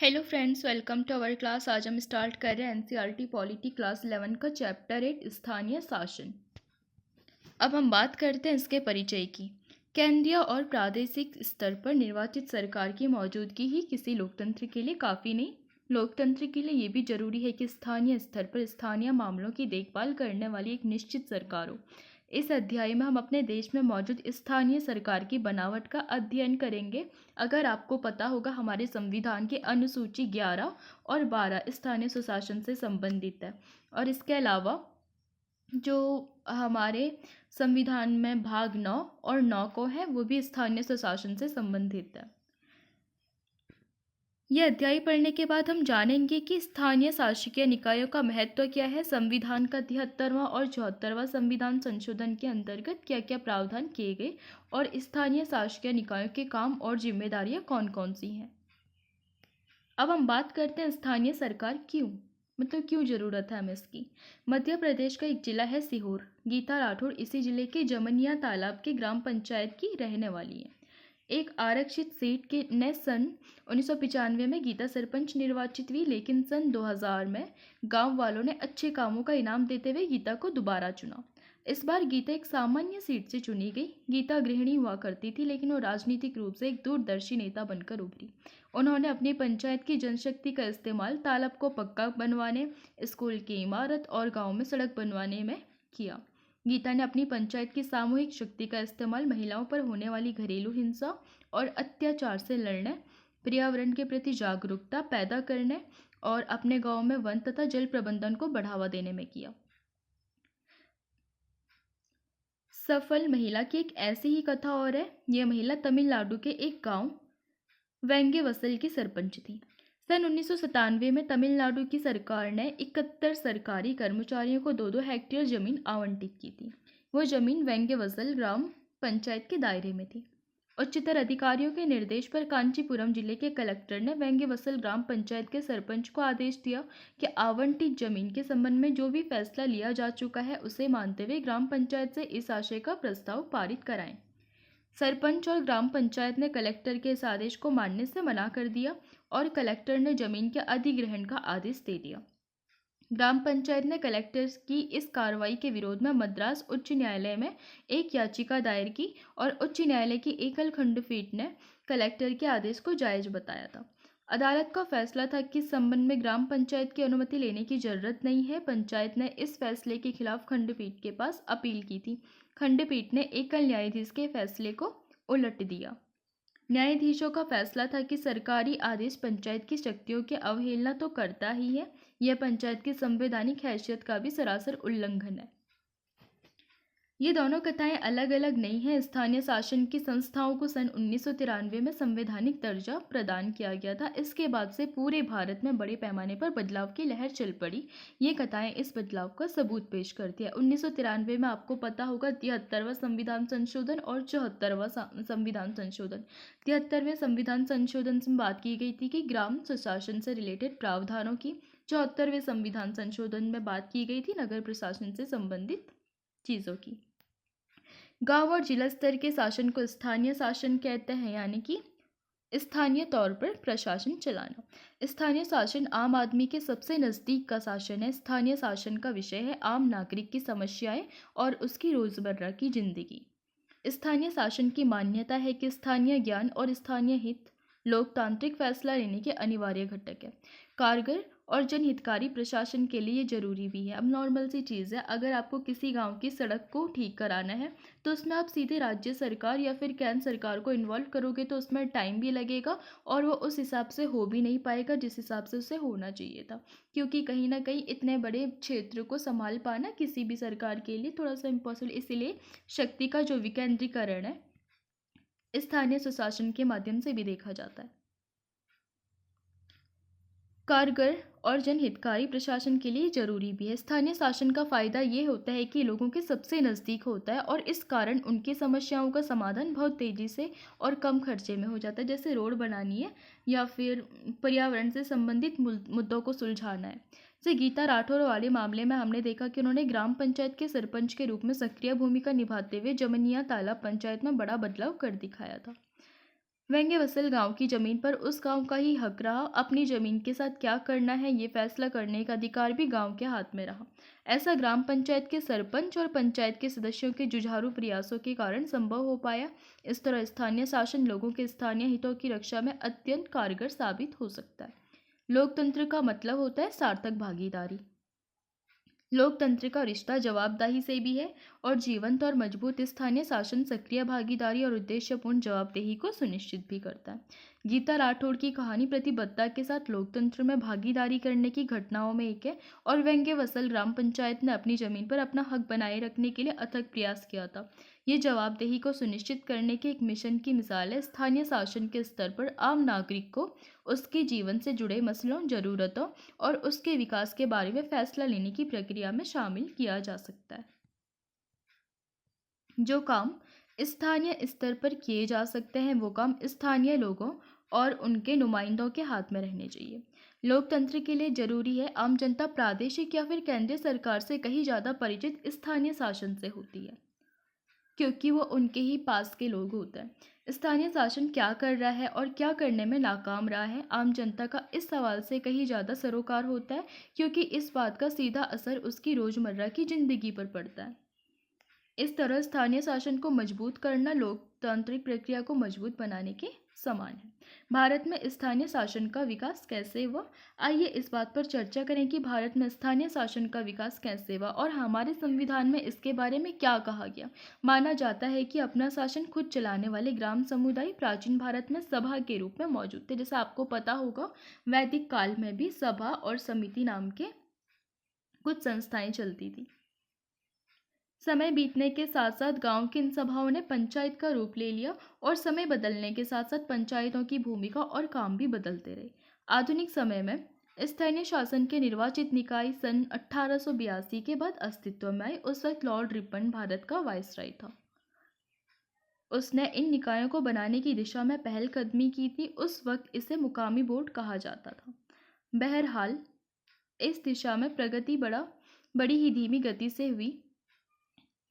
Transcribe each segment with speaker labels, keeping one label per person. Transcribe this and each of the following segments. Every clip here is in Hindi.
Speaker 1: Hello friends, welcome to our class. आज हम स्टार्ट कर रहे हैं एनसीईआरटी पॉलिटी क्लास 11 का चैप्टर 8 स्थानीय शासन। अब हम बात करते हैं इसके परिचय की। केंद्रीय और प्रादेशिक स्तर पर निर्वाचित सरकार की मौजूदगी ही किसी लोकतंत्र के लिए काफ़ी नहीं, लोकतंत्र के लिए ये भी जरूरी है कि स्थानीय स्तर पर स्थानीय मामलों की देखभाल करने वाली एक निश्चित सरकार हो। इस अध्याय में हम अपने देश में मौजूद स्थानीय सरकार की बनावट का अध्ययन करेंगे। अगर आपको पता होगा, हमारे संविधान के अनुसूची 11 और 12 स्थानीय स्वशासन से संबंधित है, और इसके अलावा जो हमारे संविधान में भाग 9 और 9 को है वो भी स्थानीय स्वशासन से संबंधित है। यह अध्याय पढ़ने के बाद हम जानेंगे कि स्थानीय शासकीय निकायों का महत्व क्या है, संविधान का 73वां और 74वां संविधान संशोधन के अंतर्गत क्या क्या प्रावधान किए गए, और स्थानीय शासकीय निकायों के काम और जिम्मेदारियां कौन कौन सी हैं। अब हम बात करते हैं स्थानीय सरकार क्यों ज़रूरत है हमें इसकी। मध्य प्रदेश का एक जिला है सीहोर। गीता राठौड़ इसी जिले के जमनिया तालाब के ग्राम पंचायत की रहने वाली है। एक आरक्षित सीट के ने सन 1995 में गीता सरपंच निर्वाचित हुई, लेकिन सन 2000 में गांव वालों ने अच्छे कामों का इनाम देते हुए गीता को दोबारा चुना। इस बार गीता एक सामान्य सीट से चुनी गई। गीता गृहिणी हुआ करती थी, लेकिन वो राजनीतिक रूप से एक दूरदर्शी नेता बनकर उभरी। उन्होंने अपनी पंचायत की जनशक्ति का इस्तेमाल तालाब को पक्का बनवाने, स्कूल की इमारत और गांव में सड़क बनवाने में किया। गीता ने अपनी पंचायत की सामूहिक शक्ति का इस्तेमाल महिलाओं पर होने वाली घरेलू हिंसा और अत्याचार से लड़ने, पर्यावरण के प्रति जागरूकता पैदा करने और अपने गांव में वन तथा जल प्रबंधन को बढ़ावा देने में किया। सफल महिला की एक ऐसी ही कथा और है। यह महिला तमिलनाडु के एक गांव वेंगेवसल की सरपंच थी। सन 1997 में तमिलनाडु की सरकार ने 71 सरकारी कर्मचारियों को 2-2 हेक्टेयर जमीन आवंटित की थी। वो जमीन वेंगेवसल ग्राम पंचायत के दायरे में थी। उच्चतर अधिकारियों के निर्देश पर कांचीपुरम जिले के कलेक्टर ने वेंगेवसल ग्राम पंचायत के सरपंच को आदेश दिया कि आवंटित जमीन के संबंध में जो भी फैसला लिया जा चुका है उसे मानते हुए ग्राम पंचायत से इस आशय का प्रस्ताव पारित कराएं। सरपंच और ग्राम पंचायत ने कलेक्टर के इस आदेश को मानने से मना कर दिया और कलेक्टर ने जमीन के अधिग्रहण का आदेश दे दिया। ग्राम पंचायत ने कलेक्टर की इस कार्रवाई के विरोध में मद्रास उच्च न्यायालय में एक याचिका दायर की और उच्च न्यायालय की एकल खंडपीठ ने कलेक्टर के आदेश को जायज बताया था। अदालत का फैसला था कि इस संबंध में ग्राम पंचायत की अनुमति लेने की जरूरत नहीं है। पंचायत ने इस फैसले के खिलाफ खंडपीठ के पास अपील की थी। खंडपीठ ने एकल न्यायाधीश के फैसले को उलट दिया। न्यायाधीशों का फैसला था कि सरकारी आदेश पंचायत की शक्तियों की अवहेलना तो करता ही है, यह पंचायत की संवैधानिक हैसियत का भी सरासर उल्लंघन है। ये दोनों कथाएं अलग अलग नहीं हैं। स्थानीय शासन की संस्थाओं को सन 1993 में संवैधानिक दर्जा प्रदान किया गया था। इसके बाद से पूरे भारत में बड़े पैमाने पर बदलाव की लहर चल पड़ी। ये कथाएं इस बदलाव का सबूत पेश करती है। 1993 में आपको पता होगा 73वां संविधान संशोधन और 74वां संविधान संशोधन। 73वें संविधान संशोधन में बात की गई थी कि ग्राम स्वशासन से रिलेटेड प्रावधानों की। 74वें संविधान संशोधन में बात की गई थी नगर प्रशासन से संबंधित चीज़ों की। गांव और जिला स्तर के शासन को स्थानीय शासन कहते हैं, यानी कि स्थानीय तौर पर प्रशासन चलाना। स्थानीय शासन आम आदमी के सबसे नज़दीक का शासन है। स्थानीय शासन का विषय है आम नागरिक की समस्याएं और उसकी रोजमर्रा की जिंदगी। स्थानीय शासन की मान्यता है कि स्थानीय ज्ञान और स्थानीय हित लोकतांत्रिक फैसला लेने के अनिवार्य घटक है। कारगर और जनहितकारी प्रशासन के लिए जरूरी भी है। अब नॉर्मल सी चीज़ है, अगर आपको किसी गांव की सड़क को ठीक कराना है तो उसमें आप सीधे राज्य सरकार या फिर केंद्र सरकार को इन्वॉल्व करोगे तो उसमें टाइम भी लगेगा और वो उस हिसाब से हो भी नहीं पाएगा जिस हिसाब से उसे होना चाहिए था, क्योंकि कहीं ना कहीं इतने बड़े क्षेत्र को संभाल पाना किसी भी सरकार के लिए थोड़ा सा इम्पॉसिबल। इसीलिए शक्ति का जो विकेंद्रीकरण है स्थानीय स्वशासन के माध्यम से भी देखा जाता है। कारगर और जनहितकारी प्रशासन के लिए जरूरी भी है। स्थानीय शासन का फायदा ये होता है कि लोगों के सबसे नज़दीक होता है और इस कारण उनकी समस्याओं का समाधान बहुत तेज़ी से और कम खर्चे में हो जाता है। जैसे रोड बनानी है या फिर पर्यावरण से संबंधित मुद्दों को सुलझाना है। जैसे गीता राठौर वाले मामले में हमने देखा कि उन्होंने ग्राम पंचायत के सरपंच के रूप में सक्रिय भूमिका निभाते हुए जमनिया तालाब पंचायत में बड़ा बदलाव कर दिखाया था। वेंगेवसल गांव की जमीन पर उस गांव का ही हक रहा। अपनी जमीन के साथ क्या करना है ये फैसला करने का अधिकार भी गांव के हाथ में रहा। ऐसा ग्राम पंचायत के सरपंच और पंचायत के सदस्यों के जुझारू प्रयासों के कारण संभव हो पाया। इस तरह स्थानीय शासन लोगों के स्थानीय हितों की रक्षा में अत्यंत कारगर साबित हो सकता है। लोकतंत्र का मतलब होता है सार्थक भागीदारी। लोकतंत्र का रिश्ता जवाबदेही से भी है और जीवंत और मजबूत स्थानीय शासन सक्रिय भागीदारी और उद्देश्यपूर्ण जवाबदेही को सुनिश्चित भी करता है। गीता राठौड़ की कहानी प्रतिबद्धता के साथ लोकतंत्र में भागीदारी करने की घटनाओं में एक है और वेंगेवसल ग्राम पंचायत ने अपनी जमीन पर अपना हक बनाए रखने के लिए अथक प्रयास किया था। ये जवाबदेही को सुनिश्चित करने के एक मिशन की मिसाल है। स्थानीय शासन के स्तर पर आम नागरिक को उसके जीवन से जुड़े मसलों, जरूरतों और उसके विकास के बारे में फैसला लेने की प्रक्रिया में शामिल किया जा सकता है। जो काम स्थानीय स्तर पर किए जा सकते हैं वो काम स्थानीय लोगों और उनके नुमाइंदों के हाथ में रहने चाहिए। लोकतंत्र के लिए जरूरी है आम जनता प्रादेशिक या फिर केंद्रीय सरकार से कहीं ज़्यादा परिचित स्थानीय शासन से होती है, क्योंकि वो उनके ही पास के लोग होते हैं। स्थानीय शासन क्या कर रहा है और क्या करने में नाकाम रहा है, आम जनता का इस सवाल से कहीं ज़्यादा सरोकार होता है, क्योंकि इस बात का सीधा असर उसकी रोज़मर्रा की ज़िंदगी पर पड़ता है। इस तरह स्थानीय शासन को मजबूत करना लोकतांत्रिक प्रक्रिया को मजबूत बनाने के समान है। भारत में स्थानीय शासन का विकास कैसे हुआ? आइए इस बात पर चर्चा करें कि भारत में स्थानीय शासन का विकास कैसे हुआ और हमारे संविधान में इसके बारे में क्या कहा गया। माना जाता है कि अपना शासन खुद चलाने वाले ग्राम समुदाय प्राचीन भारत में सभा के रूप में मौजूद थे। जैसा आपको पता होगा, वैदिक काल में भी सभा और समिति नाम के कुछ संस्थाएं चलती थी। समय बीतने के साथ साथ गांव की इन सभाओं ने पंचायत का रूप ले लिया और समय बदलने के साथ साथ पंचायतों की भूमिका और काम भी बदलते रहे। आधुनिक समय में स्थानीय शासन के निर्वाचित निकाय सन 1882 के बाद अस्तित्व में आए। उस वक्त लॉर्ड रिपन भारत का वायसराय था। उसने इन निकायों को बनाने की दिशा में पहलकदमी की थी। उस वक्त इसे मुकामी बोर्ड कहा जाता था। बहरहाल इस दिशा में प्रगति बड़ी ही धीमी गति से हुई।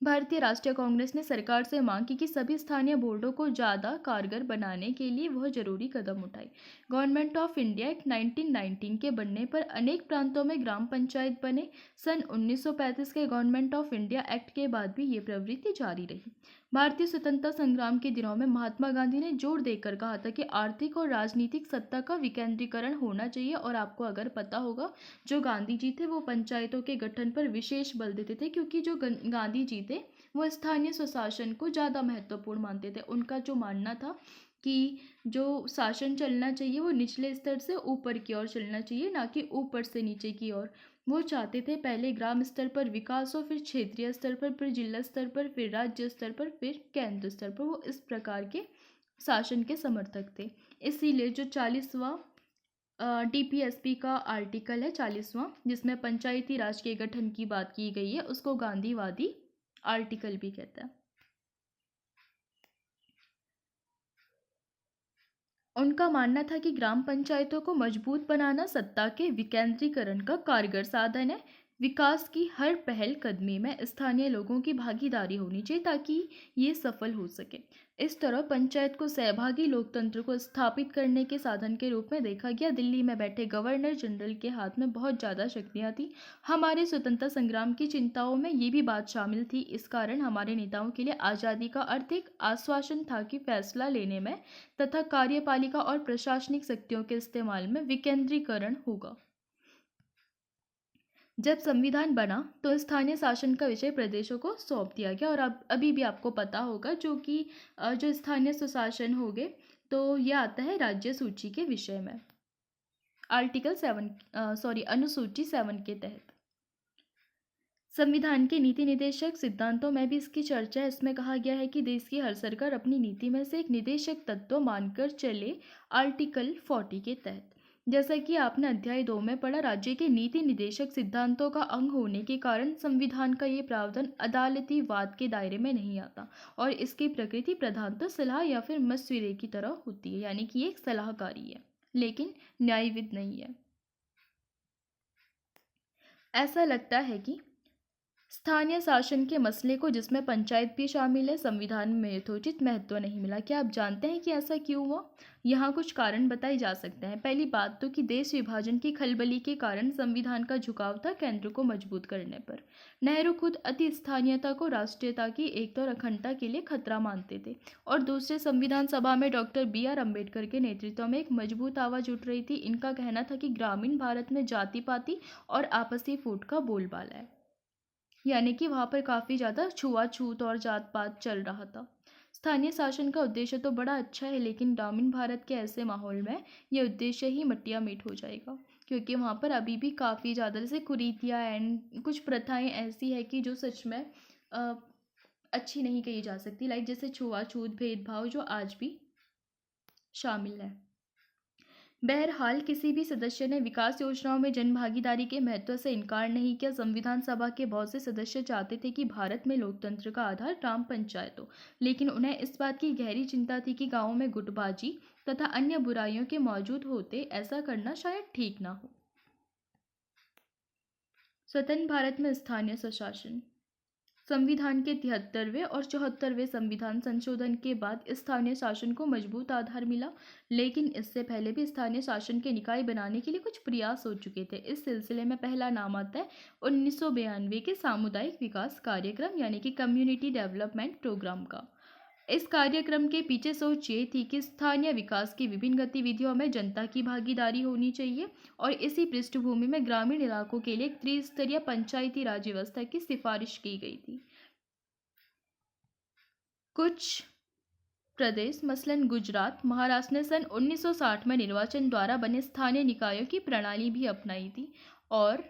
Speaker 1: भारतीय राष्ट्रीय कांग्रेस ने सरकार से मांग की कि सभी स्थानीय बोर्डों को ज़्यादा कारगर बनाने के लिए वह जरूरी कदम उठाए। गवर्नमेंट ऑफ इंडिया एक्ट 1919 के बनने पर अनेक प्रांतों में ग्राम पंचायत बने। सन 1935 के गवर्नमेंट ऑफ इंडिया एक्ट के बाद भी ये प्रवृत्ति जारी रही। भारतीय स्वतंत्रता संग्राम के दिनों में महात्मा गांधी ने जोर देकर कहा था कि आर्थिक और राजनीतिक सत्ता का विकेंद्रीकरण होना चाहिए। और आपको अगर पता होगा, जो गांधी जी थे वो पंचायतों के गठन पर विशेष बल देते थे, क्योंकि जो गांधी जी थे वो स्थानीय स्वशासन को ज़्यादा महत्वपूर्ण मानते थे। उनका जो मानना था कि जो शासन चलना चाहिए वो निचले स्तर से ऊपर की ओर चलना चाहिए, ना कि ऊपर से नीचे की ओर। वो चाहते थे पहले ग्राम स्तर पर विकास हो, फिर क्षेत्रीय स्तर पर, फिर जिला स्तर पर, फिर राज्य स्तर पर, फिर केंद्र स्तर पर। वो इस प्रकार के शासन के समर्थक थे। इसीलिए जो 40वां DPSP का आर्टिकल है, 40वां, जिसमें पंचायती राज के गठन की बात की गई है, उसको गांधीवादी आर्टिकल भी कहता है। उनका मानना था कि ग्राम पंचायतों को मजबूत बनाना सत्ता के विकेंद्रीकरण का कारगर साधन है। विकास की हर पहल कदमी में स्थानीय लोगों की भागीदारी होनी चाहिए ताकि ये सफल हो सके। इस तरह पंचायत को सहभागी लोकतंत्र को स्थापित करने के साधन के रूप में देखा गया। दिल्ली में बैठे गवर्नर जनरल के हाथ में बहुत ज़्यादा शक्तियाँ थी। हमारे स्वतंत्रता संग्राम की चिंताओं में ये भी बात शामिल थी। इस कारण हमारे नेताओं के लिए आज़ादी का अर्थ एक आश्वासन था कि फैसला लेने में तथा कार्यपालिका और प्रशासनिक शक्तियों के इस्तेमाल में विकेंद्रीकरण होगा। जब संविधान बना तो स्थानीय शासन का विषय प्रदेशों को सौंप दिया गया। और अब अभी भी आपको पता होगा जो स्थानीय स्वशासन हो गए, तो यह आता है राज्य सूची के विषय में, अनुसूची 7 के तहत। संविधान के नीति निदेशक सिद्धांतों में भी इसकी चर्चा है। इसमें कहा गया है कि देश की हर सरकार अपनी नीति में से एक निदेशक तत्व मानकर चले, आर्टिकल 40 के तहत। जैसा कि आपने अध्याय 2 में पढ़ा, राज्य के नीति निदेशक सिद्धांतों का अंग होने के कारण संविधान का ये प्रावधान अदालती वाद के दायरे में नहीं आता और इसकी प्रकृति प्रधानतः सलाह या फिर मशविरे की तरह होती है, यानी कि एक सलाहकारी है लेकिन न्यायविद नहीं है। ऐसा लगता है कि स्थानीय शासन के मसले को, जिसमें पंचायत भी शामिल है, संविधान में यथोचित महत्व नहीं मिला। क्या आप जानते हैं कि ऐसा क्यों हुआ? यहाँ कुछ कारण बताए जा सकते हैं। पहली बात तो कि देश विभाजन की खलबली के कारण संविधान का झुकाव था केंद्र को मजबूत करने पर। नेहरू खुद अति स्थानीयता को राष्ट्रीयता की एकता और अखंडता के लिए खतरा मानते थे। और दूसरे, संविधान सभा में डॉक्टर BR अम्बेडकर के नेतृत्व में एक मजबूत आवाज उठ रही थी। इनका कहना था कि ग्रामीण भारत में जाति पाति और आपसी फूट का बोलबाला है, यानी कि वहाँ पर काफ़ी ज़्यादा छुआछूत और जात पात चल रहा था। स्थानीय शासन का उद्देश्य तो बड़ा अच्छा है, लेकिन ग्रामीण भारत के ऐसे माहौल में ये उद्देश्य ही मटिया मीट हो जाएगा, क्योंकि वहाँ पर अभी भी काफ़ी ज़्यादा जैसे कुरीतियाँ एंड कुछ प्रथाएं ऐसी है कि जो सच में अ, अच्छी नहीं कही जा सकती, लाइक जैसे छुआछूत, भेदभाव जो आज भी शामिल है। बहरहाल, किसी भी सदस्य ने विकास योजनाओं में जनभागीदारी के महत्व से इनकार नहीं किया। संविधान सभा के बहुत से सदस्य चाहते थे कि भारत में लोकतंत्र का आधार ग्राम पंचायत हो, लेकिन उन्हें इस बात की गहरी चिंता थी कि गांवों में गुटबाजी तथा अन्य बुराइयों के मौजूद होते ऐसा करना शायद ठीक ना हो। स्वतंत्र भारत में स्थानीय स्वशासन। संविधान के 73वें और 74वें संविधान संशोधन के बाद स्थानीय शासन को मजबूत आधार मिला, लेकिन इससे पहले भी स्थानीय शासन के निकाय बनाने के लिए कुछ प्रयास हो चुके थे। इस सिलसिले में पहला नाम आता है 1992 के सामुदायिक विकास कार्यक्रम यानी कि कम्युनिटी डेवलपमेंट प्रोग्राम का। इस कार्यक्रम के पीछे सोच ये थी कि स्थानीय विकास की विभिन्न गतिविधियों में जनता की भागीदारी होनी चाहिए, और इसी पृष्ठभूमि में ग्रामीण इलाकों के लिए एक त्रिस्तरीय पंचायती राज व्यवस्था की सिफारिश की गई थी। कुछ प्रदेश मसलन गुजरात, महाराष्ट्र ने सन 1960 में निर्वाचन द्वारा बने स्थानीय निकायों की प्रणाली भी अपनाई थी, और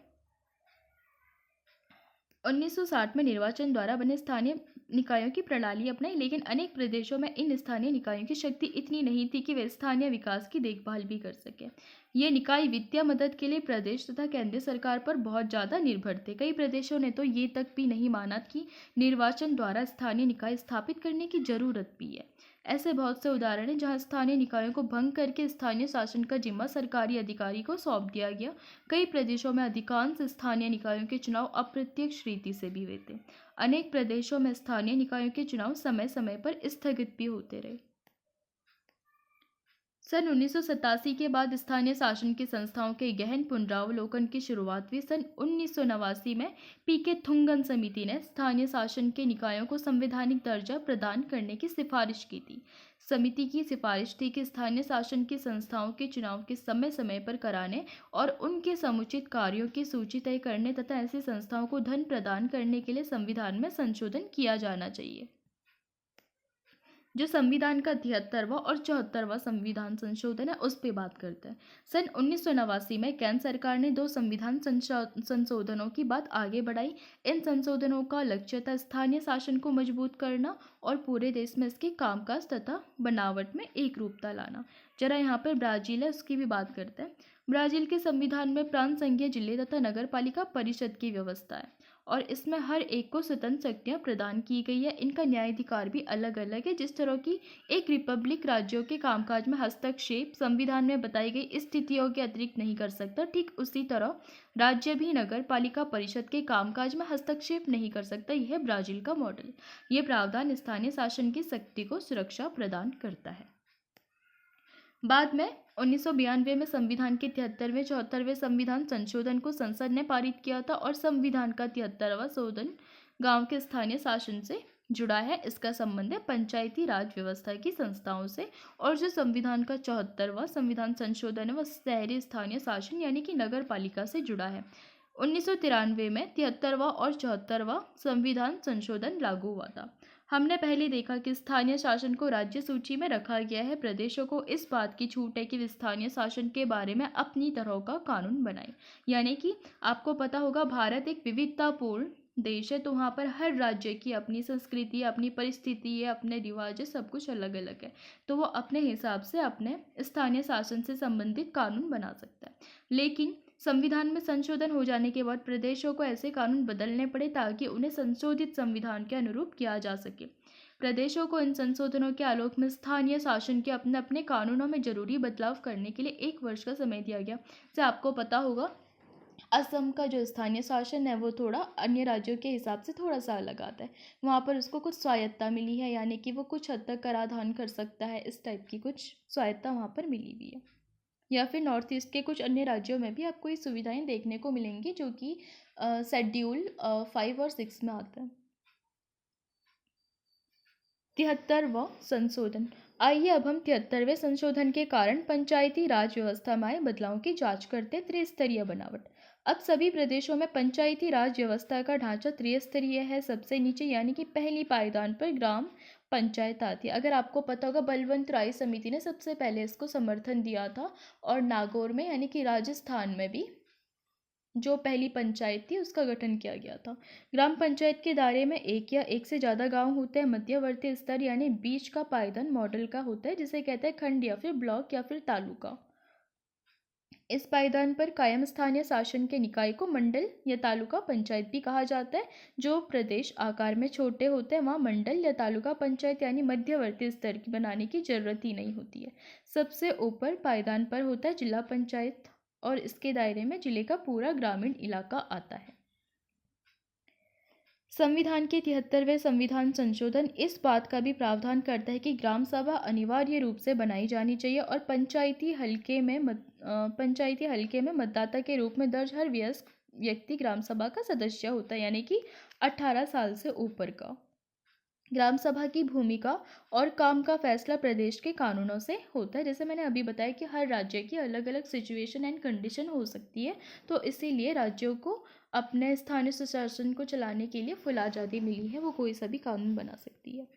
Speaker 1: 1960 में निर्वाचन द्वारा बने स्थानीय निकायों की प्रणाली अपनाई, लेकिन अनेक प्रदेशों में इन स्थानीय निकायों की शक्ति इतनी नहीं थी कि वे स्थानीय विकास की देखभाल भी कर सकें। ये निकाय वित्तीय मदद के लिए प्रदेश तथा केंद्र सरकार पर बहुत ज़्यादा निर्भर थे। कई प्रदेशों ने तो ये तक भी नहीं माना कि निर्वाचन द्वारा स्थानीय निकाय स्थापित करने की जरूरत भी है। ऐसे बहुत से उदाहरण हैं जहां स्थानीय निकायों को भंग करके स्थानीय शासन का जिम्मा सरकारी अधिकारी को सौंप दिया गया। कई प्रदेशों में अधिकांश स्थानीय निकायों के चुनाव अप्रत्यक्ष रीति से भी हुए थे। अनेक प्रदेशों में स्थानीय निकायों के चुनाव समय समय पर स्थगित भी होते रहे। सन 1987 के बाद स्थानीय शासन की संस्थाओं के गहन पुनरावलोकन की शुरुआत हुई। सन 1989 में PK थुंगन समिति ने स्थानीय शासन के निकायों को संवैधानिक दर्जा प्रदान करने की सिफारिश की थी। समिति की सिफारिश थी कि स्थानीय शासन की संस्थाओं के चुनाव के समय समय पर कराने और उनके समुचित कार्यों की सूची तय करने तथा ऐसी संस्थाओं को धन प्रदान करने के लिए संविधान में संशोधन किया जाना चाहिए। जो संविधान का 73वां और 74वां संविधान संशोधन है उस पर बात करते हैं। सन 1989 में केंद्र सरकार ने 2 संविधान संशोधनों की बात आगे बढ़ाई। इन संशोधनों का लक्ष्य था स्थानीय शासन को मजबूत करना और पूरे देश में इसके कामकाज तथा बनावट में एक रूपता लाना। जरा यहाँ पर ब्राजील है, उसकी भी बात करते हैं। ब्राजील के संविधान में प्रांत, संघीय, जिले तथा नगर पालिका परिषद की व्यवस्था है, और इसमें हर एक को स्वतंत्र शक्तियाँ प्रदान की गई है। इनका न्यायाधिकार भी अलग अलग है। जिस तरह की एक रिपब्लिक राज्यों के कामकाज में हस्तक्षेप संविधान में बताई गई स्थितियों के अतिरिक्त नहीं कर सकता, ठीक उसी तरह राज्य भी नगर पालिका परिषद के कामकाज में हस्तक्षेप नहीं कर सकता। यह है ब्राजील का मॉडल। ये प्रावधान स्थानीय शासन की शक्ति को सुरक्षा प्रदान करता है। बाद में 1992 में संविधान के 73वें 74वें संविधान संशोधन को संसद ने पारित किया था, और संविधान का 73वां संशोधन गांव के स्थानीय शासन से जुड़ा है। इसका संबंध है पंचायती राज व्यवस्था की संस्थाओं से, और जो संविधान का 74वां संविधान संशोधन है वह शहरी स्थानीय शासन यानी कि नगर पालिका से जुड़ा है। 1993 में 73वां और 74वां संविधान संशोधन लागू हुआ था। हमने पहले देखा कि स्थानीय शासन को राज्य सूची में रखा गया है। प्रदेशों को इस बात की छूट है कि वे स्थानीय शासन के बारे में अपनी तरह का कानून बनाएं। यानी कि आपको पता होगा भारत एक विविधतापूर्ण देश है, तो वहाँ पर हर राज्य की अपनी संस्कृति, अपनी परिस्थिति है, अपने रिवाज है, सब कुछ अलग अलग है। तो वो अपने हिसाब से अपने स्थानीय शासन से संबंधित कानून बना सकता है। लेकिन संविधान में संशोधन हो जाने के बाद प्रदेशों को ऐसे कानून बदलने पड़े ताकि उन्हें संशोधित संविधान के अनुरूप किया जा सके। प्रदेशों को इन संशोधनों के आलोक में स्थानीय शासन के अपने अपने कानूनों में जरूरी बदलाव करने के लिए 1 वर्ष का समय दिया गया। जैसे आपको पता होगा असम का जो स्थानीय शासन है वो थोड़ा अन्य राज्यों के हिसाब से थोड़ा सा अलग आता है। वहाँ पर उसको कुछ स्वायत्ता मिली है, यानी कि वो कुछ हद तक कराधान कर सकता है, इस टाइप की कुछ स्वायत्ता वहाँ पर मिली हुई है। या फिर नॉर्थ ईस्ट के कुछ अन्य राज्यों में भी आपको ये सुविधाएं देखने को मिलेंगी जो कि शेड्यूल 5 और 6 में आता है। 73वां संशोधन। आइए अब हम 73वें संशोधन के कारण पंचायती राज व्यवस्था में आए बदलावों की जांच करते हैं। त्रिस्तरीय बनावट। अब सभी प्रदेशों में पंचायती राज व्यवस्था का ढांचा त्रिस्तरीय है। सबसे नीचे यानी कि पहली पायदान पर ग्राम पंचायत आती है। अगर आपको पता होगा, बलवंत राय समिति ने सबसे पहले इसको समर्थन दिया था, और नागौर में यानी कि राजस्थान में भी जो पहली पंचायत थी उसका गठन किया गया था। ग्राम पंचायत के दायरे में एक या एक से ज़्यादा गांव होते हैं। मध्यवर्ती स्तर यानी बीच का पायदान मॉडल का होता है, जिसे कहते हैं खंड या फिर ब्लॉक या फिर तालुका। इस पायदान पर कायम स्थानीय शासन के निकाय को मंडल या तालुका पंचायत भी कहा जाता है। जो प्रदेश आकार में छोटे होते हैं वहाँ मंडल या तालुका पंचायत यानी मध्यवर्ती स्तर की बनाने की जरूरत ही नहीं होती है। सबसे ऊपर पायदान पर होता है जिला पंचायत, और इसके दायरे में जिले का पूरा ग्रामीण इलाका आता है। संविधान के 73वें संविधान संशोधन इस बात का भी प्रावधान करता है कि ग्राम सभा अनिवार्य रूप से बनाई जानी चाहिए, और पंचायती हलके में मतदाता के रूप में दर्ज हर वयस्क व्यक्ति ग्राम सभा का सदस्य होता है, यानी कि 18 साल से ऊपर का। ग्राम सभा की भूमिका और काम का फैसला प्रदेश के कानूनों से होता है। जैसे मैंने अभी बताया कि हर राज्य की अलग अलग सिचुएशन एंड कंडीशन हो सकती है, तो इसीलिए राज्यों को अपने स्थानीय सुशासन को चलाने के लिए फुल आज़ादी मिली है, वो कोई सा भी कानून बना सकती है।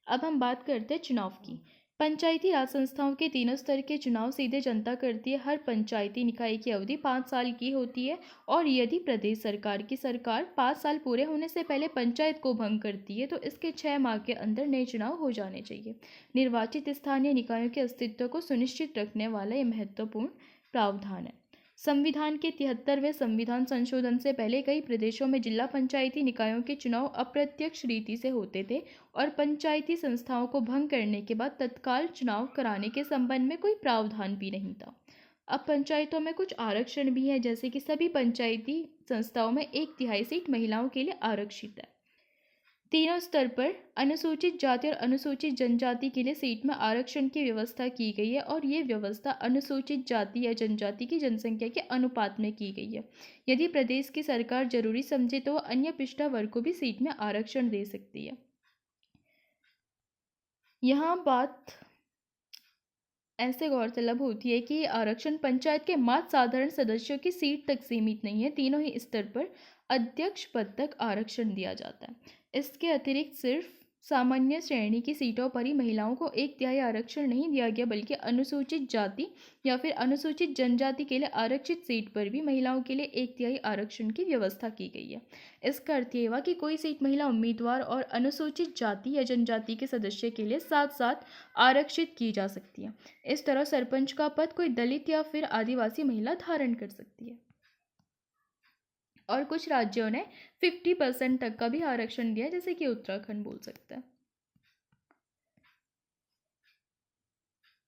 Speaker 1: अब हम बात करते हैं चुनाव की। पंचायती राज संस्थाओं के तीनों स्तर के चुनाव सीधे जनता करती है। हर पंचायती निकाय की अवधि 5 साल की होती है, और यदि प्रदेश सरकार की सरकार 5 साल पूरे होने से पहले पंचायत को भंग करती है तो इसके 6 माह के अंदर नए चुनाव हो जाने चाहिए। निर्वाचित स्थानीय निकायों के अस्तित्व को सुनिश्चित रखने वाला यह महत्वपूर्ण प्रावधान है। संविधान के 73वें संविधान संशोधन से पहले कई प्रदेशों में जिला पंचायती निकायों के चुनाव अप्रत्यक्ष रीति से होते थे, और पंचायती संस्थाओं को भंग करने के बाद तत्काल चुनाव कराने के संबंध में कोई प्रावधान भी नहीं था। अब पंचायतों में कुछ आरक्षण भी है, जैसे कि सभी पंचायती संस्थाओं में 1/3 सीट महिलाओं के लिए आरक्षित है। तीनों स्तर पर अनुसूचित जाति और अनुसूचित जनजाति के लिए सीट में आरक्षण की व्यवस्था की गई है, और ये व्यवस्था अनुसूचित जाति या जनजाति की जनसंख्या के अनुपात में की गई है। यदि प्रदेश की सरकार जरूरी समझे तो वह अन्य पिछड़ा वर्ग को भी सीट में आरक्षण दे सकती है। यहाँ बात ऐसे गौरतलब होती है कि आरक्षण पंचायत के मात्र साधारण सदस्यों की सीट तक सीमित नहीं है। तीनों ही स्तर पर अध्यक्ष पद तक आरक्षण दिया जाता है। इसके अतिरिक्त सिर्फ सामान्य श्रेणी की सीटों पर ही महिलाओं को 1/3 आरक्षण नहीं दिया गया, बल्कि अनुसूचित जाति या फिर अनुसूचित जनजाति के लिए आरक्षित सीट पर भी महिलाओं के लिए 1/3 आरक्षण की व्यवस्था की गई है। इसका अर्थ ये हुआ कि कोई सीट महिला उम्मीदवार और अनुसूचित जाति या जनजाति के सदस्य के लिए साथ साथ आरक्षित की जा सकती है। इस तरह सरपंच का पद कोई दलित या फिर आदिवासी महिला धारण कर सकती है। और कुछ राज्यों ने 50% तक का भी आरक्षण दिया, जैसे कि उत्तराखंड बोल सकता है।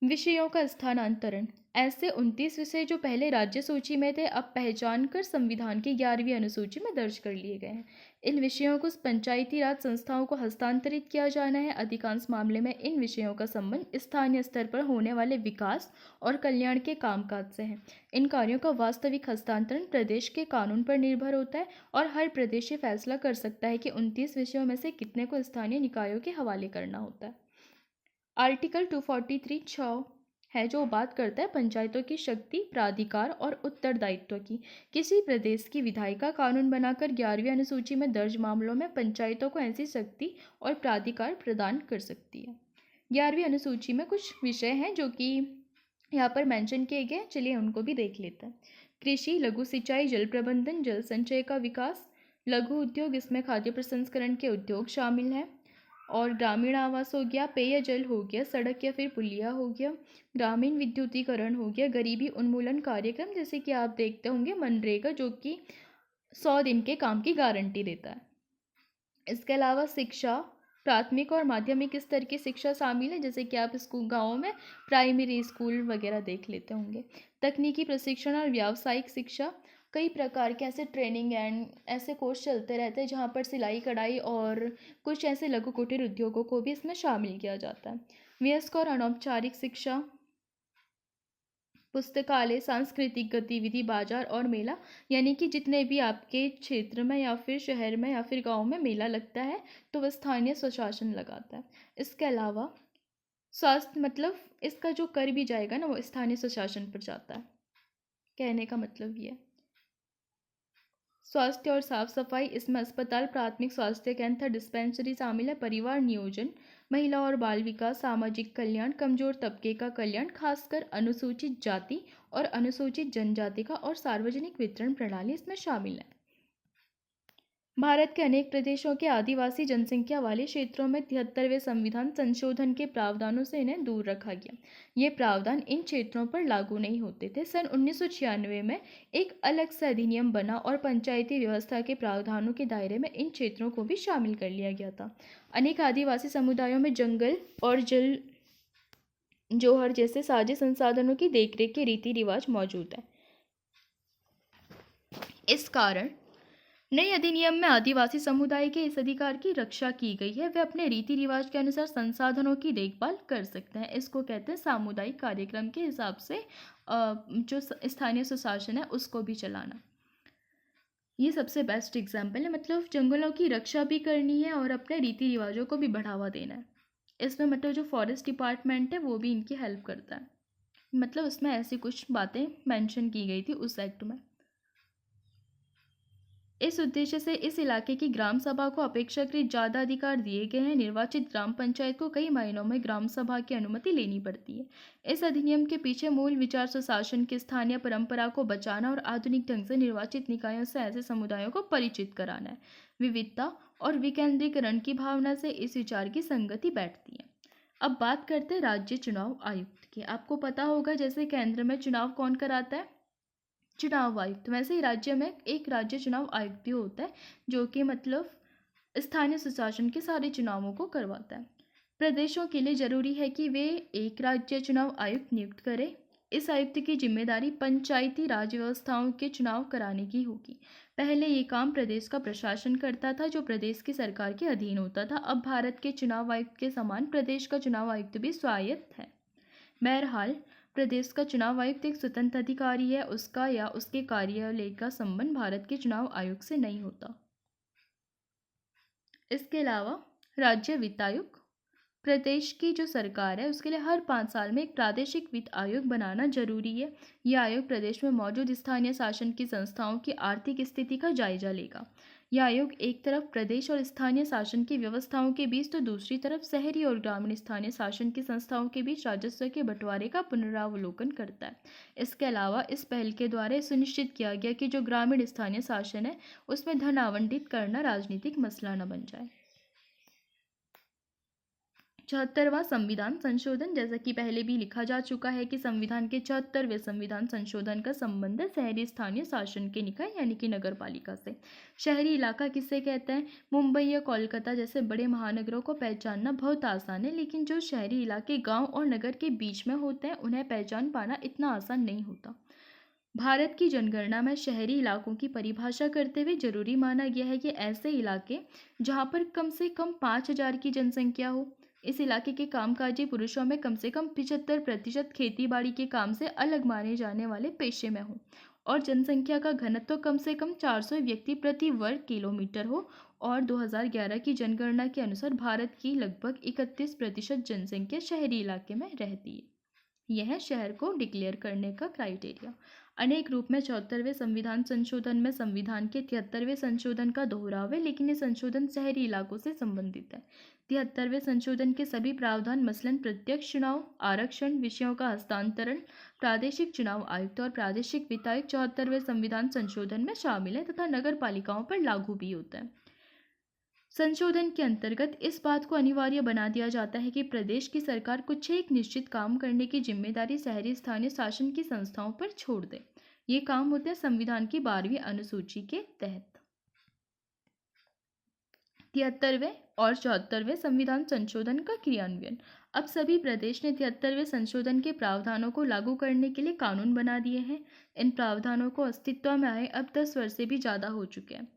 Speaker 1: विषयों का स्थानांतरण। ऐसे 29 विषय जो पहले राज्य सूची में थे अब पहचान कर संविधान की 11वीं अनुसूची में दर्ज कर लिए गए हैं। इन विषयों को पंचायती राज संस्थाओं को हस्तांतरित किया जाना है। अधिकांश मामले में इन विषयों का संबंध स्थानीय स्तर पर होने वाले विकास और कल्याण के कामकाज से है। इन कार्यों का वास्तविक हस्तांतरण प्रदेश के कानून पर निर्भर होता है, और हर प्रदेश ये फैसला कर सकता है कि 29 विषयों में से कितने को स्थानीय निकायों के हवाले करना होता है। आर्टिकल 243(6) है जो बात करता है पंचायतों की शक्ति, प्राधिकार और उत्तरदायित्व की। किसी प्रदेश की विधायिका कानून बनाकर 11वीं अनुसूची में दर्ज मामलों में पंचायतों को ऐसी शक्ति और प्राधिकार प्रदान कर सकती है। 11वीं अनुसूची में कुछ विषय हैं जो कि यहाँ पर मेंशन किए गए, चलिए उनको भी देख लेते हैं। कृषि, लघु सिंचाई, जल प्रबंधन, जल संचय का विकास, लघु उद्योग, इसमें खाद्य प्रसंस्करण के उद्योग शामिल हैं, और ग्रामीण आवास हो गया, पेयजल हो गया, सड़क या फिर पुलिया हो गया, ग्रामीण विद्युतीकरण हो गया, गरीबी उन्मूलन कार्यक्रम जैसे कि आप देखते होंगे मनरेगा, जो कि 100 दिन के काम की गारंटी देता है। इसके अलावा शिक्षा, प्राथमिक और माध्यमिक स्तर की शिक्षा शामिल है, जैसे कि आप स्कूल गाँवों में प्राइमरी स्कूल वगैरह देख लेते होंगे। तकनीकी प्रशिक्षण और व्यावसायिक शिक्षा, कई प्रकार के ऐसे ट्रेनिंग एंड ऐसे कोर्स चलते रहते हैं जहाँ पर सिलाई कढ़ाई और कुछ ऐसे लघु कुटीर उद्योगों को भी इसमें शामिल किया जाता है। वयस्क और अनौपचारिक शिक्षा, पुस्तकालय, सांस्कृतिक गतिविधि, बाजार और मेला, यानी कि जितने भी आपके क्षेत्र में या फिर शहर में या फिर गांव में मेला लगता है तो वह स्थानीय स्वशासन लगाता है। इसके अलावा स्वास्थ्य, मतलब इसका जो कर भी जाएगा ना वो स्थानीय स्वशासन पर जाता है। कहने का मतलब ये है। स्वास्थ्य और साफ सफाई, इसमें अस्पताल, प्राथमिक स्वास्थ्य केंद्र, डिस्पेंसरी शामिल है। परिवार नियोजन, महिला और बाल विकास, सामाजिक कल्याण, कमजोर तबके का कल्याण, खासकर अनुसूचित जाति और अनुसूचित जनजाति का, और सार्वजनिक वितरण प्रणाली इसमें शामिल है। भारत के अनेक प्रदेशों के आदिवासी जनसंख्या वाले क्षेत्रों में 73वें संविधान संशोधन के प्रावधानों से इन्हें दूर रखा गया। ये प्रावधान इन क्षेत्रों पर लागू नहीं होते थे। सन 1996 में एक अलग सा अधिनियम बना और पंचायती व्यवस्था के प्रावधानों के दायरे में इन क्षेत्रों को भी शामिल कर लिया गया था। अनेक आदिवासी समुदायों में जंगल और जल जोहर जैसे साझे संसाधनों की देखरेख के रीति रिवाज मौजूद है। इस कारण नए अधिनियम में आदिवासी समुदाय के इस अधिकार की रक्षा की गई है। वे अपने रीति रिवाज के अनुसार संसाधनों की देखभाल कर सकते हैं। इसको कहते हैं सामुदायिक कार्यक्रम के हिसाब से जो स्थानीय स्वशासन है उसको भी चलाना। ये सबसे बेस्ट एग्जाम्पल है, मतलब जंगलों की रक्षा भी करनी है और अपने रीति रिवाजों को भी बढ़ावा देना है। इसमें मतलब जो फॉरेस्ट डिपार्टमेंट है वो भी इनकी हेल्प करता है। मतलब उसमें ऐसी कुछ बातें मेंशन की गई थी उस एक्ट में। इस उद्देश्य से इस इलाके की ग्राम सभा को अपेक्षाकृत ज़्यादा अधिकार दिए गए हैं। निर्वाचित ग्राम पंचायत को कई महीनों में ग्राम सभा की अनुमति लेनी पड़ती है। इस अधिनियम के पीछे मूल विचार स्वशासन की स्थानीय परंपरा को बचाना और आधुनिक ढंग से निर्वाचित निकायों से ऐसे समुदायों को परिचित कराना है। विविधता और विकेंद्रीकरण की भावना से इस विचार की संगति बैठती है। अब बात करते हैं राज्य चुनाव आयुक्त की। आपको पता होगा जैसे केंद्र में चुनाव कौन कराता है? चुनाव आयुक्त। वैसे ही राज्य में एक राज्य चुनाव आयुक्त भी होता है जो कि मतलब स्थानीय स्वशासन के सारे चुनावों को करवाता है। प्रदेशों के लिए जरूरी है कि वे एक राज्य चुनाव आयुक्त नियुक्त करें। इस आयुक्त की जिम्मेदारी पंचायती राज व्यवस्थाओं के चुनाव कराने की होगी। पहले ये काम प्रदेश का प्रशासन करता था जो प्रदेश की सरकार के अधीन होता था। अब भारत के चुनाव आयुक्त के समान प्रदेश का चुनाव आयुक्त भी स्वायत्त है। बहरहाल प्रदेश का चुनाव आयुक्त एक स्वतंत्र अधिकारी है। उसका या उसके कार्यालय का संबंध भारत के चुनाव आयोग से नहीं होता। इसके अलावा राज्य वित्त आयोग, प्रदेश की जो सरकार है उसके लिए हर 5 साल में एक प्रादेशिक वित्त आयोग बनाना जरूरी है। यह आयोग प्रदेश में मौजूद स्थानीय शासन की संस्थाओं की आर्थिक स्थिति का जायजा लेगा। यह आयोग एक तरफ प्रदेश और स्थानीय शासन की व्यवस्थाओं के बीच तो दूसरी तरफ शहरी और ग्रामीण स्थानीय शासन की संस्थाओं के बीच राजस्व के बंटवारे का पुनरावलोकन करता है। इसके अलावा इस पहल के द्वारा सुनिश्चित किया गया कि जो ग्रामीण स्थानीय शासन है उसमें धन आवंटित करना राजनीतिक मसला न बन जाए। 74वां संविधान संशोधन। जैसा कि पहले भी लिखा जा चुका है कि संविधान के 74वें संविधान संशोधन का संबंध है शहरी स्थानीय शासन के निकाय यानी कि नगर पालिका से। शहरी इलाका किसे कहते हैं? मुंबई या कोलकाता जैसे बड़े महानगरों को पहचानना बहुत आसान है, लेकिन जो शहरी इलाके गांव और नगर के बीच में होते हैं उन्हें पहचान पाना इतना आसान नहीं होता। भारत की जनगणना में शहरी इलाकों की परिभाषा करते हुए जरूरी माना गया है कि ऐसे इलाके जहां पर कम से कम 5000 की जनसंख्या हो। इस इलाके के कामकाजी पुरुषों में कम से कम 75% खेतीबाड़ी के काम से अलग माने जाने वाले पेशे में हो और जनसंख्या का घनत्व कम से कम 400 व्यक्ति प्रति वर्ग किलोमीटर हो। और 2011 की जनगणना के अनुसार भारत की लगभग 31% जनसंख्या शहरी इलाके में रहती है। यह है शहर को डिक्लेयर करने का क्राइटेरिया। अनेक रूप में 74वें संविधान संशोधन में संविधान के 73वें संशोधन का दोहराव है, लेकिन ये संशोधन शहरी इलाकों से संबंधित है। 73वें संशोधन के सभी प्रावधान मसलन प्रत्यक्ष चुनाव, आरक्षण, विषयों का हस्तांतरण, प्रादेशिक चुनाव आयुक्त और प्रादेशिक वित्त आयुक्त 74वें संविधान संशोधन में शामिल है तथा नगर पालिकाओं पर लागू भी होता है। संशोधन के अंतर्गत इस बात को अनिवार्य बना दिया जाता है कि प्रदेश की सरकार कुछ एक निश्चित काम करने की जिम्मेदारी शहरी स्थानीय शासन की संस्थाओं पर छोड़ दे। ये काम होते हैं संविधान की 12वीं अनुसूची के तहत। 73वें और 74वें संविधान संशोधन का क्रियान्वयन। अब सभी प्रदेश ने 73वें संशोधन के प्रावधानों को लागू करने के लिए कानून बना दिए हैं। इन प्रावधानों को अस्तित्व में आए अब 10 वर्ष से भी ज़्यादा हो चुके हैं।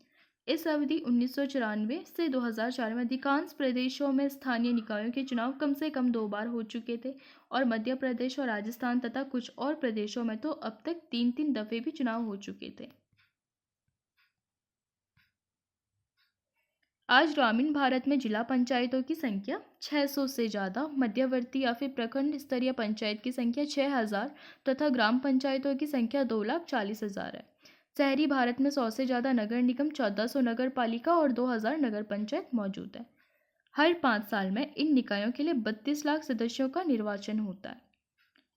Speaker 1: इस अवधि 1994 से 2004 में अधिकांश प्रदेशों में स्थानीय निकायों के चुनाव कम से कम 2 बार हो चुके थे और मध्य प्रदेश और राजस्थान तथा कुछ और प्रदेशों में तो अब तक 3-3 दफ़े भी चुनाव हो चुके थे। आज ग्रामीण भारत में जिला पंचायतों की संख्या 600 से ज़्यादा, मध्यवर्ती या फिर प्रखंड स्तरीय पंचायत की संख्या 6000 तथा ग्राम पंचायतों की संख्या 2,40,000 है। शहरी भारत में 100 से ज़्यादा नगर निगम, 1400 नगर पालिका और 2000 नगर पंचायत मौजूद है। हर 5 साल में इन निकायों के लिए 32 लाख सदस्यों का निर्वाचन होता है।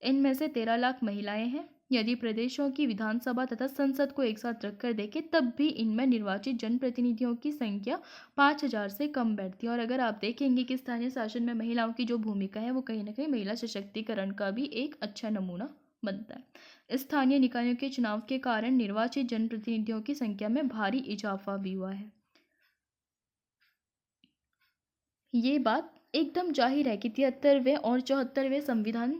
Speaker 1: इनमें से 13 लाख महिलाएं हैं। यदि प्रदेशों की विधानसभा तथा संसद को एक साथ रखकर देखें तब भी इनमें निर्वाचित जनप्रतिनिधियों की संख्या 5000 से कम बैठती है। और अगर आप देखेंगे कि स्थानीय शासन में महिलाओं की जो भूमिका है वो कहीं ना कहीं महिला सशक्तिकरण का भी एक अच्छा नमूना बनता है। स्थानीय निकायों के चुनाव के कारण निर्वाचित जनप्रतिनिधियों की संख्या में भारी इजाफा भी हुआ है। ये बात एकदम जाहिर है कि 73वें और 74वें संविधान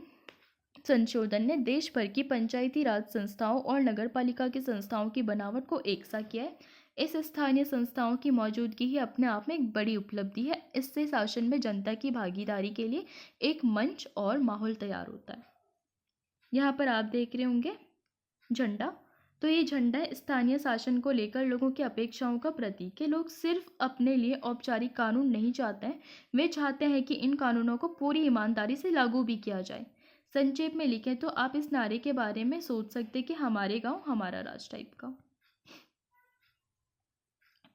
Speaker 1: संशोधन ने देश भर की पंचायती राज संस्थाओं और नगरपालिका की संस्थाओं की बनावट को एक सा किया है। इस स्थानीय संस्थाओं की मौजूदगी ही अपने आप में एक बड़ी उपलब्धि है। इससे शासन में जनता की भागीदारी के लिए एक मंच और माहौल तैयार होता है। यहाँ पर आप देख रहे होंगे झंडा, तो ये झंडा स्थानीय शासन को लेकर लोगों की अपेक्षाओं का प्रतीक है। लोग सिर्फ अपने लिए औपचारिक कानून नहीं चाहते हैं, वे चाहते हैं कि इन कानूनों को पूरी ईमानदारी से लागू भी किया जाए। संक्षेप में लिखें तो आप इस नारे के बारे में सोच सकते कि हमारे गांव हमारा राज टाइप का।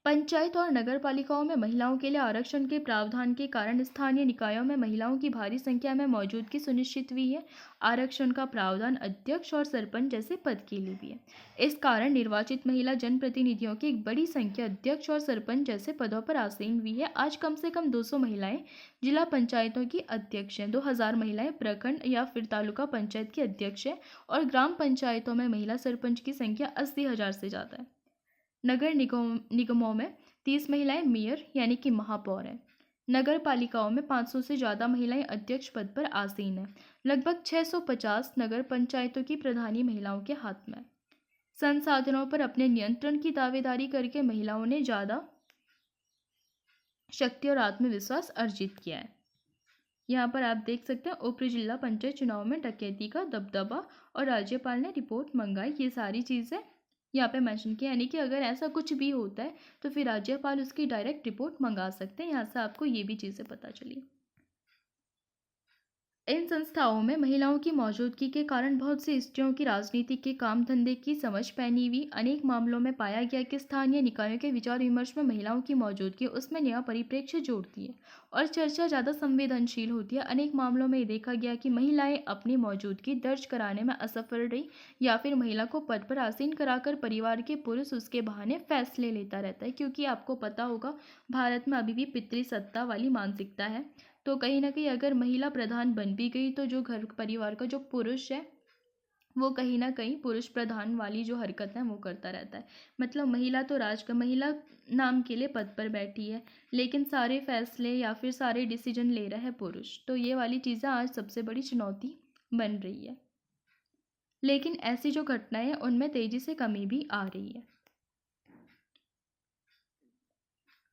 Speaker 1: पंचायत और नगर पालिकाओं में महिलाओं के लिए आरक्षण के प्रावधान के कारण स्थानीय निकायों में महिलाओं की भारी संख्या में मौजूदगी सुनिश्चित हुई है। आरक्षण का प्रावधान अध्यक्ष और सरपंच जैसे पद के लिए भी है। इस कारण निर्वाचित महिला जनप्रतिनिधियों की एक बड़ी संख्या अध्यक्ष और सरपंच जैसे पदों पर आसीन हुई है। आज कम से कम 200 महिलाएं जिला पंचायतों की अध्यक्ष हैं, 2000 महिलाएं प्रखंड या फिर तालुका पंचायत की अध्यक्ष हैं और ग्राम पंचायतों में महिला सरपंच की संख्या 80,000 से ज़्यादा है। नगर निगमों में 30 महिलाएं मेयर यानी कि महापौर हैं। नगर पालिकाओं में 500 से ज़्यादा महिलाएं अध्यक्ष पद पर आसीन हैं। लगभग 650 नगर पंचायतों की प्रधानी महिलाओं के हाथ में। संसाधनों पर अपने नियंत्रण की दावेदारी करके महिलाओं ने ज़्यादा शक्ति और आत्मविश्वास अर्जित किया है। यहाँ पर आप देख सकते हैं ऊपरी जिला पंचायत चुनाव में डकैती का दबदबा और राज्यपाल ने रिपोर्ट मंगाई। ये सारी चीज़ें यहाँ पे मेंशन किया, यानी कि अगर ऐसा कुछ भी होता है तो फिर राज्यपाल उसकी डायरेक्ट रिपोर्ट मंगा सकते हैं। यहाँ से आपको ये भी चीज़ें पता चली। इन संस्थाओं में महिलाओं की मौजूदगी के कारण बहुत सी स्त्रियों की राजनीति के काम धंधे की समझ पैनी हुई। अनेक मामलों में पाया गया कि स्थानीय निकायों के विचार विमर्श में महिलाओं की मौजूदगी उसमें नया परिप्रेक्ष्य जोड़ती है और चर्चा ज़्यादा संवेदनशील होती है। अनेक मामलों में देखा गया कि महिलाएं अपनी मौजूदगी दर्ज कराने में असफल रही या फिर महिला को पद पर आसीन कराकर परिवार के पुरुष उसके बहाने फैसले लेता रहता है। क्योंकि आपको पता होगा भारत में अभी भी पितृसत्ता वाली मानसिकता है, तो कहीं ना कहीं अगर महिला प्रधान बन भी गई तो जो घर परिवार का जो पुरुष है वो कहीं ना कहीं पुरुष प्रधान वाली जो हरकत है वो करता रहता है। मतलब महिला तो महिला नाम के लिए पद पर बैठी है लेकिन सारे फैसले या फिर सारे डिसीजन ले रहा है पुरुष। तो ये वाली चीज़ें आज सबसे बड़ी चुनौती बन रही है। लेकिन ऐसी जो घटनाएं हैं उनमें तेजी से कमी भी आ रही है।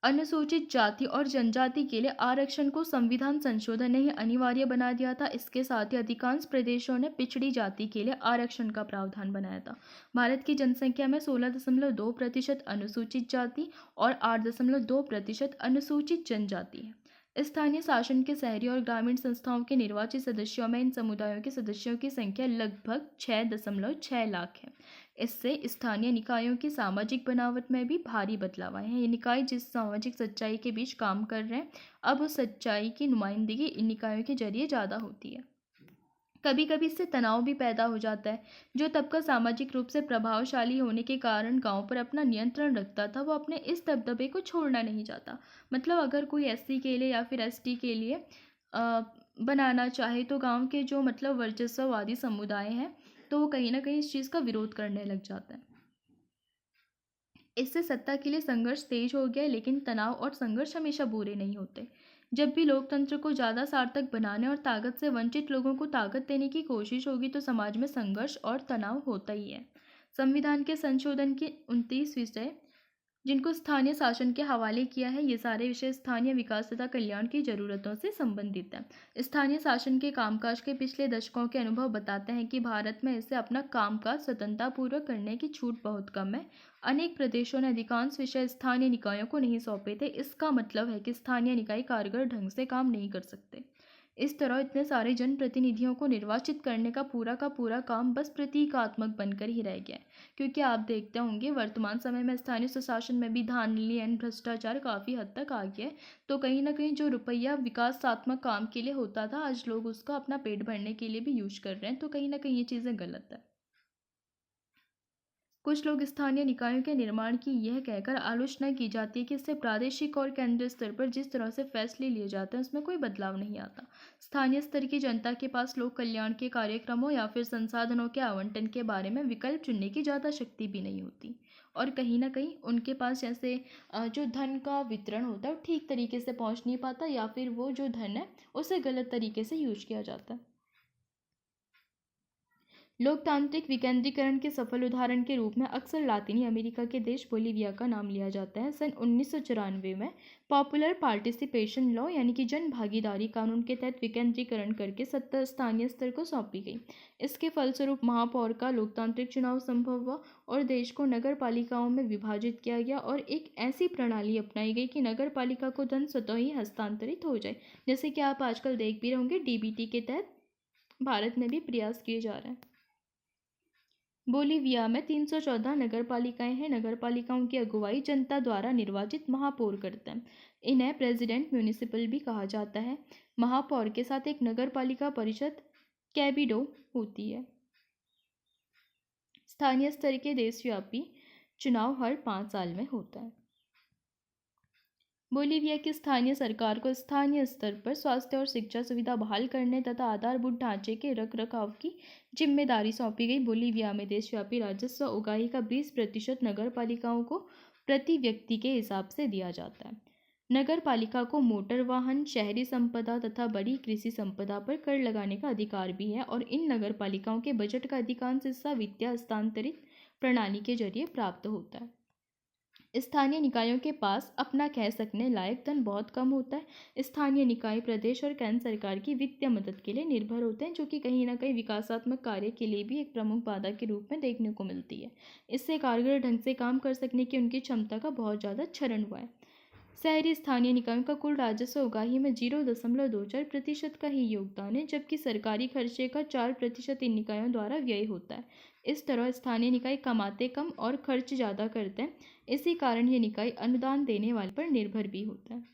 Speaker 1: अनुसूचित जाति और जनजाति के लिए आरक्षण को संविधान संशोधन ने ही अनिवार्य बना दिया था। इसके साथ ही अधिकांश प्रदेशों ने पिछड़ी जाति के लिए आरक्षण का प्रावधान बनाया था। भारत की जनसंख्या में 16.2% अनुसूचित जाति और 8.2% अनुसूचित जनजाति है। स्थानीय शासन के शहरी और ग्रामीण संस्थाओं के निर्वाचित सदस्यों में इन समुदायों के सदस्यों की संख्या लगभग 6.6 लाख है। इससे स्थानीय निकायों की सामाजिक बनावट में भी भारी बदलाव आए हैं। ये निकाय जिस सामाजिक सच्चाई के बीच काम कर रहे हैं अब उस सच्चाई की नुमाइंदगी इन निकायों के जरिए ज़्यादा होती है। कभी कभी इससे तनाव भी पैदा हो जाता है। जो तबका सामाजिक रूप से प्रभावशाली होने के कारण गांव पर अपना नियंत्रण रखता था वो अपने इस दबदबे को छोड़ना नहीं चाहता। मतलब अगर कोई एससी के लिए या फिर एसटी के लिए बनाना चाहे तो गांव के जो मतलब वर्चस्ववादी समुदाय हैं तो वो कहीं ना कहीं इस चीज़ का विरोध करने लग जाता है। इससे सत्ता के लिए संघर्ष तेज हो गया है, लेकिन तनाव और संघर्ष हमेशा बुरे नहीं होते। जब भी लोकतंत्र को ज़्यादा सार्थक बनाने और ताकत से वंचित लोगों को ताकत देने की कोशिश होगी तो समाज में संघर्ष और तनाव होता ही है। संविधान के संशोधन के 29 विषय जिनको स्थानीय शासन के हवाले किया है, ये सारे विषय स्थानीय विकास तथा कल्याण की जरूरतों से संबंधित हैं। स्थानीय शासन के कामकाज के पिछले दशकों के अनुभव बताते हैं कि भारत में इसे अपना कामकाज स्वतंत्रतापूर्वक करने की छूट बहुत कम है। अनेक प्रदेशों ने अधिकांश विषय स्थानीय निकायों को नहीं सौंपे थे। इसका मतलब है कि स्थानीय निकाय कारगर ढंग से काम नहीं कर सकते। इस तरह इतने सारे जनप्रतिनिधियों को निर्वाचित करने का पूरा काम बस प्रतीकात्मक बनकर ही रह गया है। क्योंकि आप देखते होंगे वर्तमान समय में स्थानीय स्वशासन में भी धांधली एंड भ्रष्टाचार काफ़ी हद तक आ गया है। तो कहीं ना कहीं जो रुपया विकासात्मक काम के लिए होता था, आज लोग उसका अपना पेट भरने के लिए भी यूज कर रहे हैं। तो कहीं ना कहीं ये चीज़ें गलत है। कुछ लोग स्थानीय निकायों के निर्माण की यह कहकर आलोचना की जाती है कि इससे प्रादेशिक और केंद्रीय स्तर पर जिस तरह से फैसले लिए जाते हैं उसमें कोई बदलाव नहीं आता। स्थानीय स्तर की जनता के पास लोक कल्याण के कार्यक्रमों या फिर संसाधनों के आवंटन के बारे में विकल्प चुनने की ज़्यादा शक्ति भी नहीं होती। और कहीं ना कहीं उनके पास जैसे जो धन का वितरण होता है वो ठीक तरीके से पहुंच नहीं पाता, या फिर वो जो धन है उसे गलत तरीके से यूज किया जाता है। लोकतांत्रिक विकेंद्रीकरण के सफल उदाहरण के रूप में अक्सर लातिनी अमेरिका के देश बोलीविया का नाम लिया जाता है। सन 1994 में पॉपुलर पार्टिसिपेशन लॉ यानी कि जन भागीदारी कानून के तहत विकेंद्रीकरण करके सत्ता स्थानीय स्तर को सौंपी गई। इसके फलस्वरूप महापौर का लोकतांत्रिक चुनाव संभव हुआ और देश को नगर पालिकाओं में विभाजित किया गया और एक ऐसी प्रणाली अपनाई गई कि नगर पालिका को धन स्वतः ही हस्तांतरित हो जाए। जैसे कि आप आजकल देख भी रहे होंगे, डीबीटी के तहत भारत में भी प्रयास किए जा रहे हैं। बोलीविया में 314 नगरपालिकाएं हैं। नगरपालिकाओं की अगुवाई जनता द्वारा निर्वाचित महापौर करते हैं। इन्हें प्रेसिडेंट म्यूनिसिपल भी कहा जाता है। महापौर के साथ एक नगरपालिका परिषद कैबिडो होती है। स्थानीय स्तर के देशव्यापी चुनाव हर 5 साल में होता है। बोलीविया की स्थानीय सरकार को स्थानीय स्तर पर स्वास्थ्य और शिक्षा सुविधा बहाल करने तथा आधारभूत ढांचे के रखरखाव की जिम्मेदारी सौंपी गई। बोलीविया में देशव्यापी राजस्व उगाही का 20% नगर पालिकाओं को प्रति व्यक्ति के हिसाब से दिया जाता है। नगर पालिका को मोटर वाहन, शहरी संपदा तथा बड़ी कृषि संपदा पर कर लगाने का अधिकार भी है और इन नगर पालिकाओं के बजट का अधिकांश हिस्सा वित्तीय हस्तांतरित प्रणाली के जरिए प्राप्त होता है। स्थानीय निकायों के पास अपना कह सकने लायक धन बहुत कम होता है। स्थानीय निकाय प्रदेश और केंद्र सरकार की वित्तीय मदद के लिए निर्भर होते हैं, जो कि कहीं ना कहीं विकासात्मक कार्य के लिए भी एक प्रमुख बाधा के रूप में देखने को मिलती है। इससे कारगर ढंग से काम कर सकने की उनकी क्षमता का बहुत ज़्यादा क्षरण हुआ है। शहरी स्थानीय निकायों का कुल राजस्व उगाही में 0.24% का ही योगदान है, जबकि सरकारी खर्चे का 4% इन निकायों द्वारा व्यय होता है। इस तरह स्थानीय निकाय कमाते कम और खर्च ज़्यादा करते हैं। इसी कारण ये निकाय अनुदान देने वाले पर निर्भर भी होता है।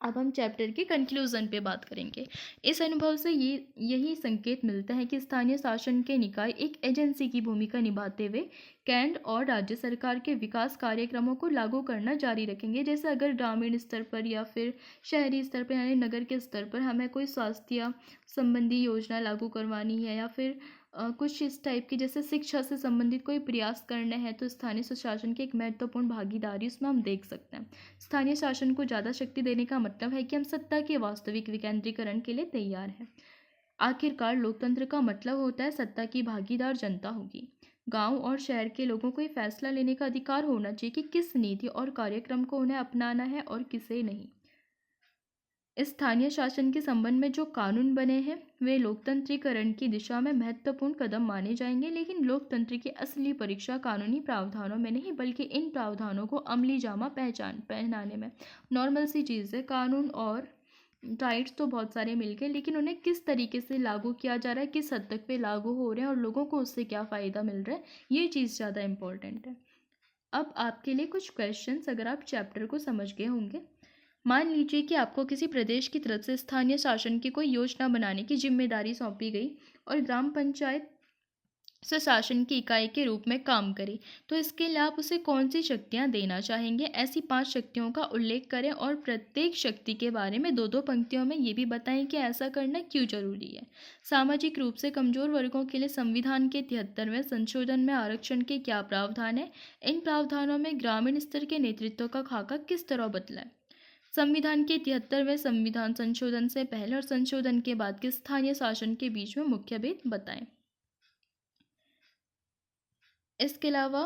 Speaker 1: अब हम चैप्टर के कंक्लूजन पे बात करेंगे। इस अनुभव से यही संकेत मिलता है कि स्थानीय शासन के निकाय एक एजेंसी की भूमिका निभाते हुए केंद्र और राज्य सरकार के विकास कार्यक्रमों को लागू करना जारी रखेंगे। जैसे अगर ग्रामीण स्तर पर या फिर शहरी स्तर पर यानी नगर के स्तर पर हमें कोई स्वास्थ्य संबंधी योजना लागू करवानी है या फिर कुछ इस टाइप की जैसे शिक्षा से संबंधित कोई प्रयास करने हैं, तो स्थानीय स्वशासन की एक महत्वपूर्ण भागीदारी उसमें हम देख सकते हैं। स्थानीय शासन को ज़्यादा शक्ति देने का मतलब है कि हम सत्ता के वास्तविक विकेंद्रीकरण के लिए तैयार हैं। आखिरकार लोकतंत्र का मतलब होता है सत्ता की भागीदार जनता होगी। गांव और शहर के लोगों को ये फैसला लेने का अधिकार होना चाहिए कि किस नीति और कार्यक्रम को उन्हें अपनाना है और किसे नहीं। स्थानीय शासन के संबंध में जो कानून बने हैं वे लोकतंत्रीकरण की दिशा में महत्वपूर्ण कदम माने जाएंगे, लेकिन लोकतंत्र की असली परीक्षा कानूनी प्रावधानों में नहीं बल्कि इन प्रावधानों को अमली जामा पहनाने में। नॉर्मल सी चीज़ है, कानून और राइट्स तो बहुत सारे मिल गए, लेकिन उन्हें किस तरीके से लागू किया जा रहा है, किस हद तक वे लागू हो रहे हैं और लोगों को उससे क्या फ़ायदा मिल रहा है, ये चीज़ ज़्यादा इम्पोर्टेंट है। अब आपके लिए कुछ क्वेश्चंस, अगर आप चैप्टर को समझ गए होंगे। मान लीजिए कि आपको किसी प्रदेश की तरफ से स्थानीय शासन की कोई योजना बनाने की जिम्मेदारी सौंपी गई और ग्राम पंचायत स्वशासन की इकाई के रूप में काम करे। तो इसके लिए आप उसे कौन सी शक्तियाँ देना चाहेंगे? ऐसी 5 शक्तियों का उल्लेख करें और प्रत्येक शक्ति के बारे में 2-2 पंक्तियों में ये भी बताएं कि ऐसा करना क्यों जरूरी है। सामाजिक रूप से कमजोर वर्गों के लिए संविधान के 73वें संशोधन में आरक्षण के क्या प्रावधान है? इन प्रावधानों में ग्रामीण स्तर के नेतृत्व का खाका किस तरह बदला है? संविधान के 73वें संविधान संशोधन से पहले और संशोधन के बाद के स्थानीय शासन के बीच में मुख्य भेद बताएं। इसके अलावा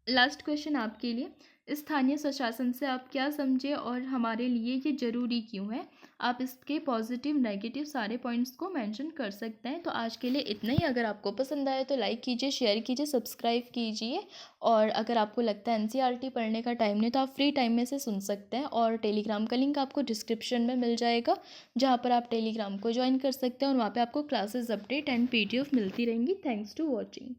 Speaker 1: लास्ट क्वेश्चन आपके लिए, स्थानीय स्वशासन से आप क्या समझे और हमारे लिए ये ज़रूरी क्यों है? आप इसके पॉजिटिव नेगेटिव सारे पॉइंट्स को मेंशन कर सकते हैं। तो आज के लिए इतना ही। अगर आपको पसंद आए तो लाइक कीजिए, शेयर कीजिए, सब्सक्राइब कीजिए। और अगर आपको लगता है एनसीईआरटी पढ़ने का टाइम नहीं तो आप फ्री टाइम में से सुन सकते हैं। और टेलीग्राम का लिंक आपको डिस्क्रिप्शन में मिल जाएगा, जहाँ पर आप टेलीग्राम को ज्वाइन कर सकते हैं और वहाँ पर आपको क्लासेस अपडेट एंड पीडीएफ मिलती रहेंगी। Thanks to watching.